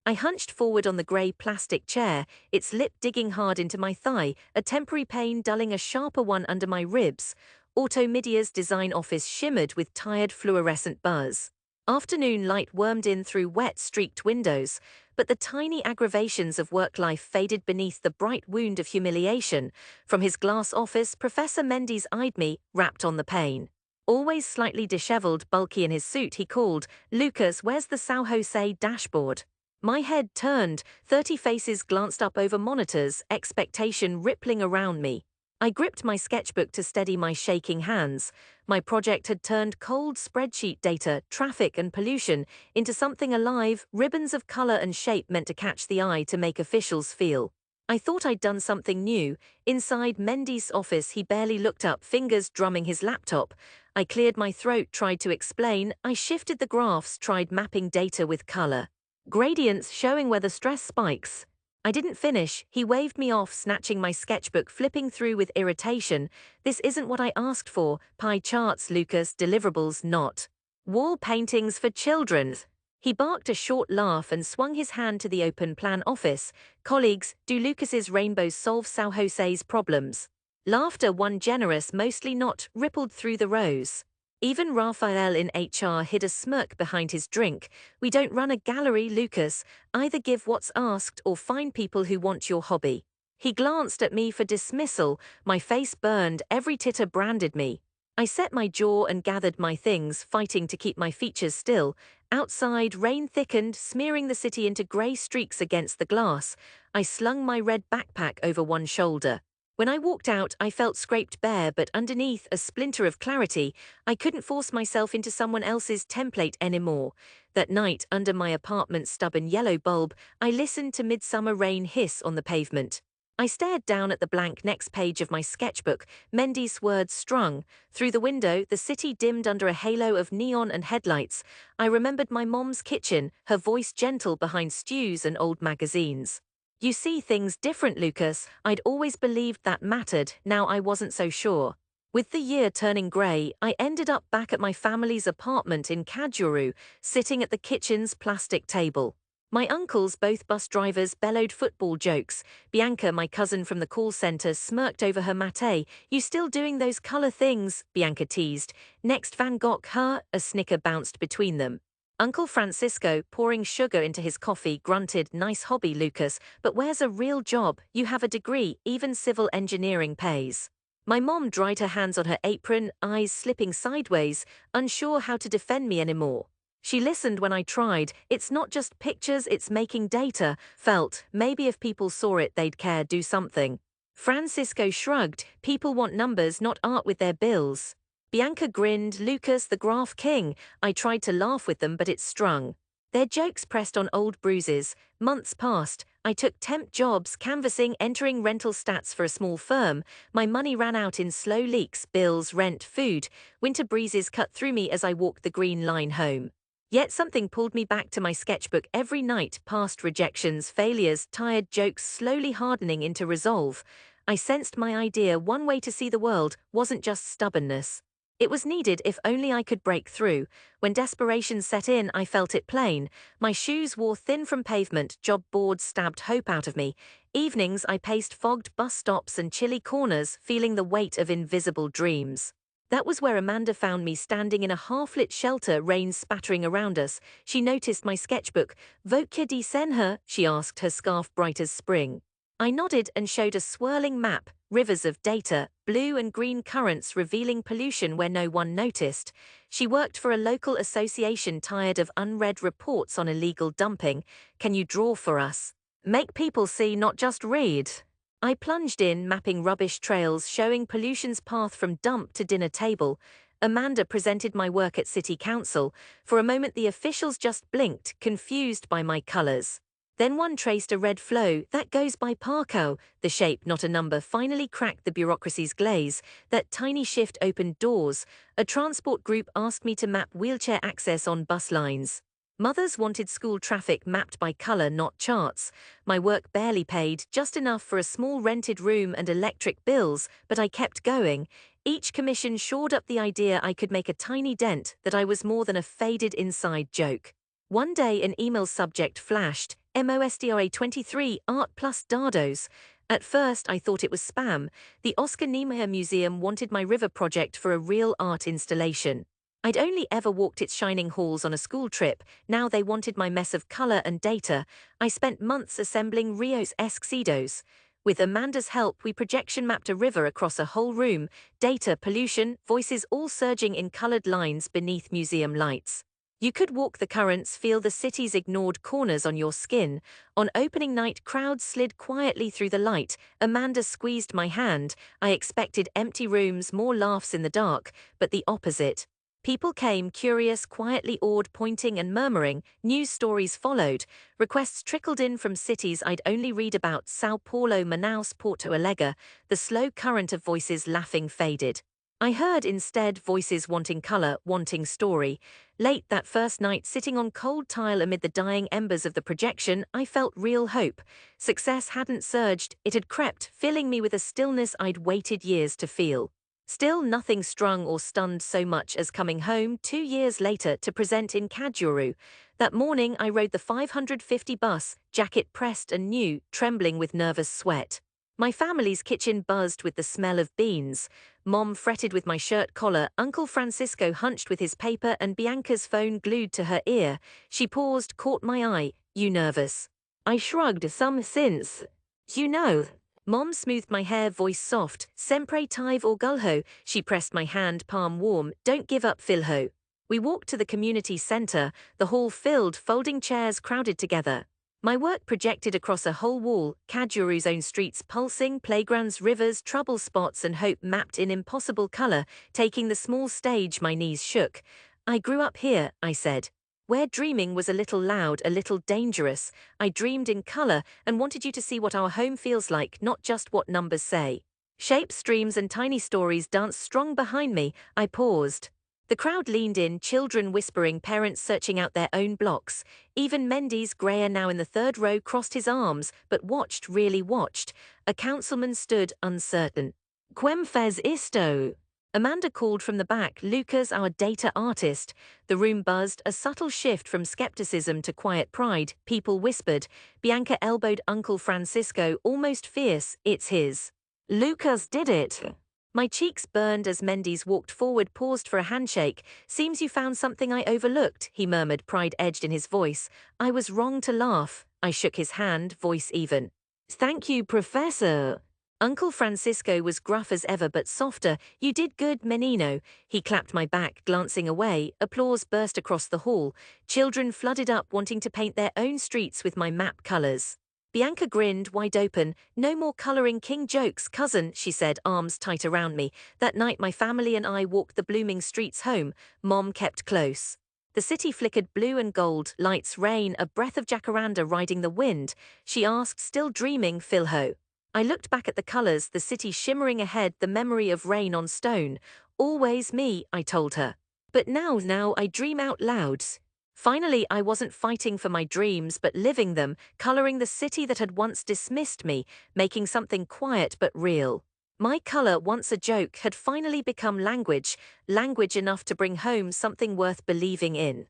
I hunched forward on the grey plastic chair, its lip digging hard into my thigh, a temporary pain dulling a sharper one under my ribs. Automedia's design office shimmered with tired fluorescent buzz. Afternoon light wormed in through wet, streaked windows, but the tiny aggravations of work life faded beneath the bright wound of humiliation. From his glass office, Professor Mendes eyed me, rapped on the pane. Always slightly disheveled, bulky in his suit, he called, "Lucas, where's the Sao Jose dashboard?" My head turned, 30 faces glanced up over monitors, expectation rippling around me. I gripped my sketchbook to steady my shaking hands. My project had turned cold spreadsheet data, traffic and pollution, into something alive, ribbons of color and shape meant to catch the eye to make officials feel. I thought I'd done something new. Inside Mendes' office, he barely looked up, fingers drumming his laptop. I cleared my throat, tried to explain. I shifted the graphs, tried mapping data with color. Gradients showing where the stress spikes. I didn't finish. He waved me off, snatching my sketchbook, flipping through with irritation. This isn't what I asked for. Pie charts, Lucas, deliverables not. Wall paintings for children. He barked a short laugh and swung his hand to the open plan office. Colleagues, do Lucas's rainbows solve Sao Jose's problems? Laughter, one generous, mostly not, rippled through the rows. Even Raphael in HR hid a smirk behind his drink. We don't run a gallery, Lucas. Either give what's asked or find people who want your hobby. He glanced at me for dismissal. My face burned, every titter branded me. I set my jaw and gathered my things, fighting to keep my features still. Outside, rain thickened, smearing the city into grey streaks against the glass. I slung my red backpack over one shoulder. When I walked out, I felt scraped bare, but underneath a splinter of clarity. I couldn't force myself into someone else's template anymore. That night, under my apartment's stubborn yellow bulb, I listened to midsummer rain hiss on the pavement. I stared down at the blank next page of my sketchbook, Mendes' words strung. Through the window, the city dimmed under a halo of neon and headlights. I remembered my mom's kitchen, her voice gentle behind stews and old magazines. You see things different, Lucas. I'd always believed that mattered, now I wasn't so sure. With the year turning grey, I ended up back at my family's apartment in Cajuru, sitting at the kitchen's plastic table. My uncles, both bus drivers, bellowed football jokes. Bianca, my cousin from the call center, smirked over her mate. "You still doing those color things?" Bianca teased. "Next Van Gogh, huh?" A snicker bounced between them. Uncle Francisco, pouring sugar into his coffee, grunted, "Nice hobby, Lucas, but where's a real job? You have a degree, even civil engineering pays." My mom dried her hands on her apron, eyes slipping sideways, unsure how to defend me anymore. She listened when I tried. "It's not just pictures, it's making data." Felt, maybe if people saw it they'd care, do something. Francisco shrugged. "People want numbers, not art with their bills." Bianca grinned. "Lucas, the graph king." I tried to laugh with them, but it strung. Their jokes pressed on old bruises. Months passed. I took temp jobs, canvassing, entering rental stats for a small firm. My money ran out in slow leaks, bills, rent, food. Winter breezes cut through me as I walked the green line home. Yet something pulled me back to my sketchbook every night, past rejections, failures, tired jokes slowly hardening into resolve. I sensed my idea, one way to see the world, wasn't just stubbornness. It was needed if only I could break through. When desperation set in, I felt it plain. My shoes wore thin from pavement, job boards stabbed hope out of me. Evenings I paced fogged bus stops and chilly corners, feeling the weight of invisible dreams. That was where Amanda found me, standing in a half-lit shelter, rain spattering around us. She noticed my sketchbook. "Votkia di Senha?" she asked, her scarf bright as spring. I nodded and showed a swirling map, rivers of data, blue and green currents revealing pollution where no one noticed. She worked for a local association tired of unread reports on illegal dumping. "Can you draw for us? Make people see, not just read." I plunged in, mapping rubbish trails, showing pollution's path from dump to dinner table. Amanda presented my work at City Council. For a moment the officials just blinked, confused by my colors. Then one traced a red flow. "That goes by Parco." The shape, not a number, finally cracked the bureaucracy's glaze. That tiny shift opened doors. A transport group asked me to map wheelchair access on bus lines. Mothers wanted school traffic mapped by color, not charts. My work barely paid, just enough for a small rented room and electric bills, but I kept going. Each commission shored up the idea I could make a tiny dent, that I was more than a faded inside joke. One day an email subject flashed, MOSDRA23 Art Plus Dardos. At first, I thought it was spam. The Oscar Niemeyer Museum wanted my river project for a real art installation. I'd only ever walked its shining halls on a school trip. Now they wanted my mess of color and data. I spent months assembling Rios-esque Cedos. With Amanda's help, we projection mapped a river across a whole room. Data, pollution, voices all surging in colored lines beneath museum lights. You could walk the currents, feel the city's ignored corners on your skin. On opening night, crowds slid quietly through the light. Amanda squeezed my hand. I expected empty rooms, more laughs in the dark, but the opposite. People came, curious, quietly awed, pointing and murmuring. News stories followed. Requests trickled in from cities I'd only read about: Sao Paulo, Manaus, Porto Alegre. The slow current of voices laughing faded. I heard instead voices wanting color, wanting story. Late that first night, sitting on cold tile amid the dying embers of the projection, I felt real hope. Success hadn't surged, it had crept, filling me with a stillness I'd waited years to feel. Still, nothing strung or stunned so much as coming home 2 years later to present in Cajuru. That morning I rode the 550 bus, jacket pressed and new, trembling with nervous sweat. My family's kitchen buzzed with the smell of beans. Mom fretted with my shirt collar, Uncle Francisco hunched with his paper, and Bianca's phone glued to her ear. She paused, caught my eye. "You nervous?" I shrugged. "Some since. You know." Mom smoothed my hair, voice soft. "Sempre tive orgulho." She pressed my hand, palm warm. "Don't give up, Filho." We walked to the community center, the hall filled, folding chairs crowded together. My work projected across a whole wall, Cajuru's own streets pulsing, playgrounds, rivers, trouble spots, and hope mapped in impossible color. Taking the small stage, my knees shook. "I grew up here," I said. "Where dreaming was a little loud, a little dangerous. I dreamed in color and wanted you to see what our home feels like, not just what numbers say." Shapes, streams, and tiny stories danced strong behind me. I paused. The crowd leaned in, children whispering, parents searching out their own blocks. Even Mendes, grayer now in the third row, crossed his arms, but watched, really watched. A councilman stood, uncertain. "Quem fez isto?" Amanda called from the back, "Lucas, our data artist." The room buzzed, a subtle shift from skepticism to quiet pride. People whispered. Bianca elbowed Uncle Francisco, almost fierce. "It's his." "Lucas did it." My cheeks burned as Mendes walked forward, paused for a handshake. "Seems you found something I overlooked," he murmured, pride edged in his voice. I was wrong to laugh. I shook his hand, voice even. "Thank you, Professor." Uncle Francisco was gruff as ever but softer. "You did good, Menino." He clapped my back, glancing away. Applause burst across the hall. Children flooded up, wanting to paint their own streets with my map colors. Bianca grinned, wide open. "No more coloring king jokes, cousin," she said, arms tight around me. That night my family and I walked the blooming streets home. Mom kept close. The city flickered blue and gold, lights, rain, a breath of jacaranda riding the wind. She asked, "Still dreaming, Filho?" I looked back at the colors, the city shimmering ahead, the memory of rain on stone. "Always me," I told her. "But now I dream out loud." Finally, I wasn't fighting for my dreams, but living them, coloring the city that had once dismissed me, making something quiet but real. My color, once a joke, had finally become language, language enough to bring home something worth believing in.